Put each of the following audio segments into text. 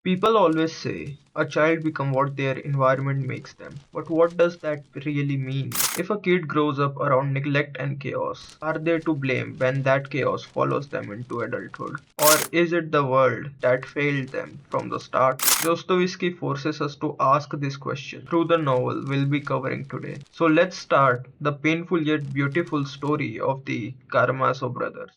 People always say a child becomes what their environment makes them. But what does that really mean? If a kid grows up around neglect and chaos, are they to blame when that chaos follows them into adulthood? Or is it the world that failed them from the start? Dostoevsky forces us to ask this question through the novel we'll be covering today. So let's start the painful yet beautiful story of the Karamazov brothers.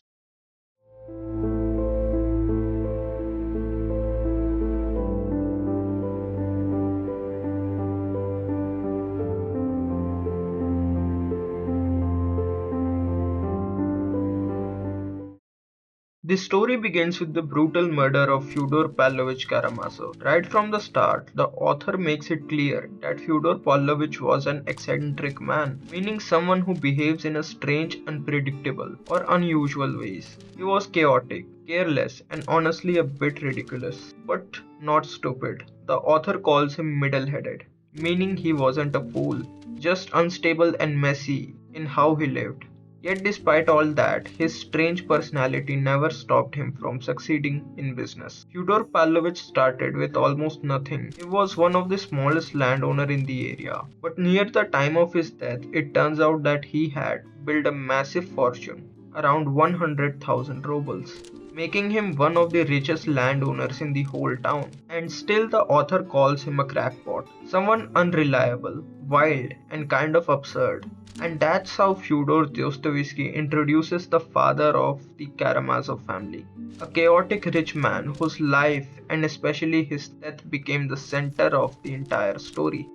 The story begins with the brutal murder of Fyodor Pavlovich Karamazov. Right from the start, the author makes it clear that Fyodor Pavlovich was an eccentric man, meaning someone who behaves in a strange, unpredictable, or unusual ways. He was chaotic, careless, and honestly a bit ridiculous, but not stupid. The author calls him middle-headed, meaning he wasn't a fool, just unstable and messy in how he lived. Yet despite all that, his strange personality never stopped him from succeeding in business. Fyodor Pavlovich started with almost nothing. He was one of the smallest landowner in the area. But near the time of his death, it turns out that he had built a massive fortune, around 100,000 rubles, making him one of the richest landowners in the whole town. And still the author calls him a crackpot, someone unreliable, wild, and kind of absurd. And that's how Fyodor Dostoevsky introduces the father of the Karamazov family, a chaotic rich man whose life and especially his death became the center of the entire story.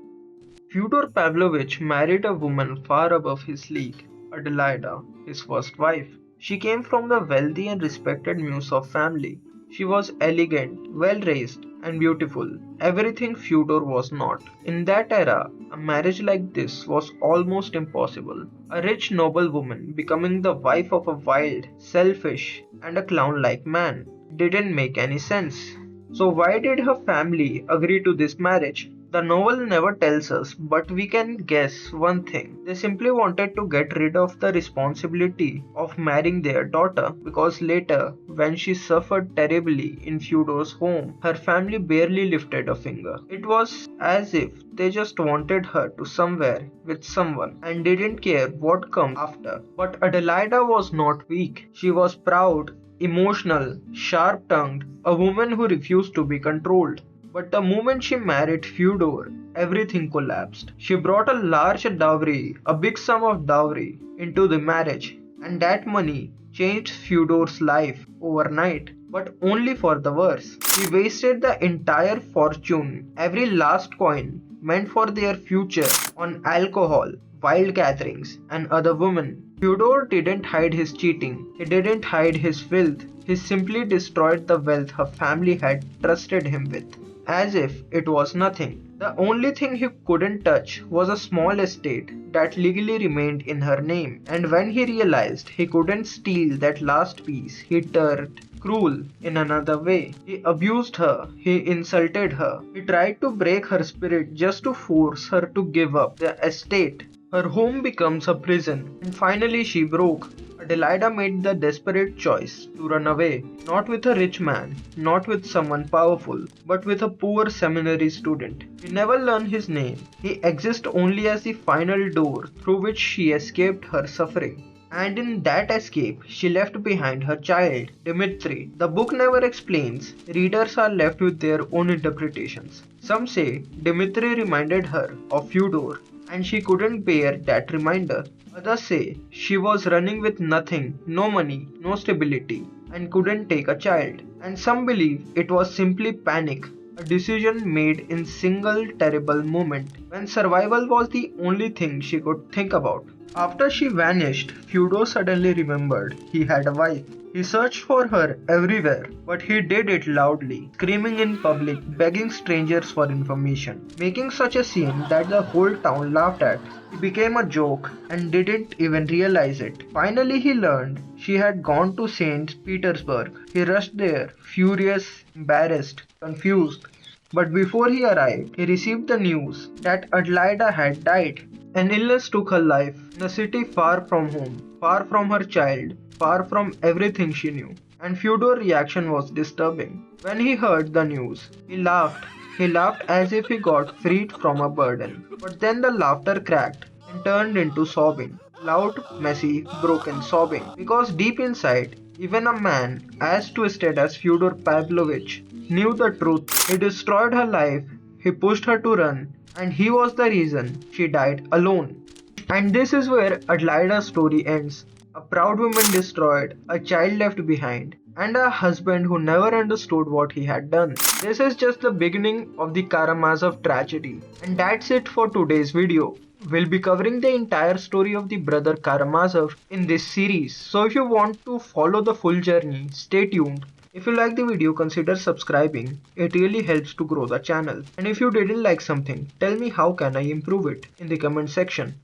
Fyodor Pavlovich married a woman far above his league, Adelaida, his first wife. She came from the wealthy and respected Musov family. She was elegant, well raised, and beautiful, everything Fyodor was not. In that era, a marriage like this was almost impossible. A rich noble woman becoming the wife of a wild, selfish, and a clown like man didn't make any sense. So, why did her family agree to this marriage? The novel never tells us, but we can guess one thing. They simply wanted to get rid of the responsibility of marrying their daughter because later, when she suffered terribly in Fyodor's home, her family barely lifted a finger. It was as if they just wanted her to somewhere with someone and didn't care what comes after. But Adelaida was not weak. She was proud, emotional, sharp tongued, a woman who refused to be controlled. But the moment she married Fyodor, everything collapsed. She brought a large dowry, a big sum of dowry, into the marriage, and that money changed Fyodor's life overnight, but only for the worse. He wasted the entire fortune, every last coin meant for their future, on alcohol, wild gatherings, and other women. Fyodor didn't hide his cheating, he didn't hide his filth, he simply destroyed the wealth her family had trusted him with as if it was nothing. The only thing he couldn't touch was a small estate that legally remained in her name, and when he realized he couldn't steal that last piece, he turned cruel in another way. He abused her, he insulted her, he tried to break her spirit just to force her to give up the estate. Her home becomes a prison, and finally she broke. Adelaida made the desperate choice to run away, not with a rich man, not with someone powerful, but with a poor seminary student. We never learn his name. He exists only as the final door through which she escaped her suffering. And in that escape, she left behind her child, Dmitri. The book never explains. Readers are left with their own interpretations. Some say Dmitri reminded her of Fyodor, and she couldn't bear that reminder. Others say she was running with nothing, no money, no stability, and couldn't take a child. And some believe it was simply panic, a decision made in single terrible moment when survival was the only thing she could think about. After she vanished, Fyodor suddenly remembered he had a wife. He searched for her everywhere, but he did it loudly, screaming in public, begging strangers for information, making such a scene that the whole town laughed at. He became a joke and didn't even realize it. Finally, he learned she had gone to St. Petersburg. He rushed there, furious, embarrassed, confused. But before he arrived, he received the news that Adelaida had died. An illness took her life in a city far from home, far from her child, far from everything she knew. and Fyodor's reaction was disturbing. When he heard the news, he laughed. He laughed as if he got freed from a burden. But then the laughter cracked and turned into sobbing. Loud, messy, broken sobbing. Because deep inside, even a man as twisted as Fyodor Pavlovich knew the truth. He destroyed her life, he pushed her to run, and he was the reason she died alone. And this is where Adlaida's story ends. A proud woman destroyed, a child left behind, and a husband who never understood what he had done. This is just the beginning of the Karamazov tragedy. And that's it for today's video. We'll be covering the entire story of the brother Karamazov in this series. So if you want to follow the full journey, stay tuned. If you like the video, consider subscribing. It really helps to grow the channel. And if you didn't like something, tell me how can I improve it in the comment section.